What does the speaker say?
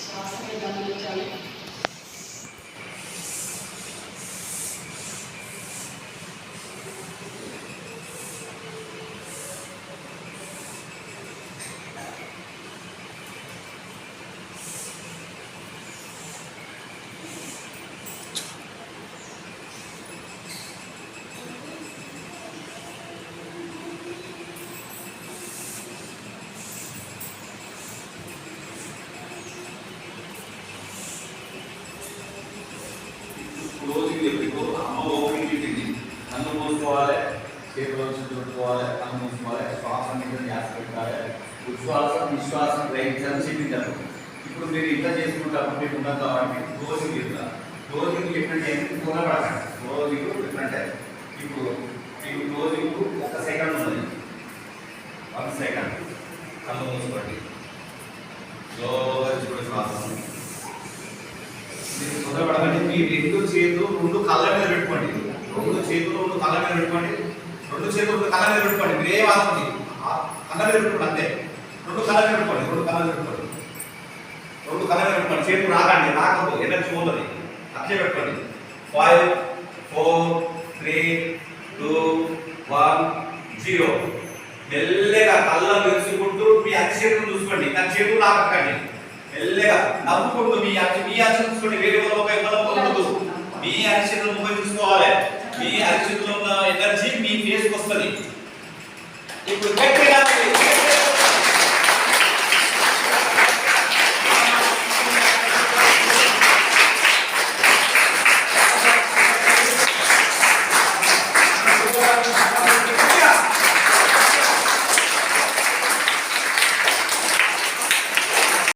శ్వాసని గమనించాలి. క్లోజింగ్ చెప్పిపో అమ్మ ఓపెనింగ్ చెప్పింది. కన్ను మూసుకోవాలి, చేతులు చుట్టుకోవాలి, కన్ను మూసుకోవాలి, శ్వాస మీద ధ్యాస పెట్టాలి, ఉచ్ఛ్వాసం నిశ్వాసం గ్రహించాలని చెప్పింటారు. ఇప్పుడు మీరు ఇట్లా చేసుకుంటారు మీకు ఉన్నాం కాబట్టి క్లోజింగ్ చెప్తారు. క్లోజింగ్ చెప్పినట్టే కూలబడకండి. క్లోజింగ్ చెప్పినట్టే ఇప్పుడు మీకు క్లోజింగ్ 1 సెకండ్ ఉన్నది. 1 సెకండ్ కన్ను మూసుకోండి. స్లోగా చూడండి శ్వాస. తొందరపడకండి. మీ 2 చేతులు 2 కళ్ళ మీద పెట్టుకోండి. 2 చేతులు 2 కళ్ళ మీద పెట్టుకోండి. 2 చేతులు 2 కళ్ళ మీద పెట్టుకోండి. మీరు ఏం ఆడుతుంది కళ్ళ మీద పెట్టుకోండి అంతే. 2 కళ్ళ మీద పెట్టుకోండి. 2 కళ్ళ మీద పెట్టుకోండి. 2 కళ్ళ మీద పెట్టుకోండి. చేతులు రాకండి, రాకపోతే ఎనర్జీ పోతుంది. అట్లే పెట్టుకోండి. 5 4 3 2 1 0. మెల్లగా కళ్ళ మెరుసుకుంటూ మీ అక్షరం చూసుకోండి. కానీ చేతులు రాకండి. మెల్లగా నవ్వుకుంటూ మీ అక్షరం చూసుకోండి. వేరే వాళ్ళ మీ అక్షరం ముఖం చూసుకోవాలి. మీ అక్షరంలో ఉన్న ఎనర్జీ మీ ఫేస్కి వస్తుంది. ఇప్పుడు గట్టిగా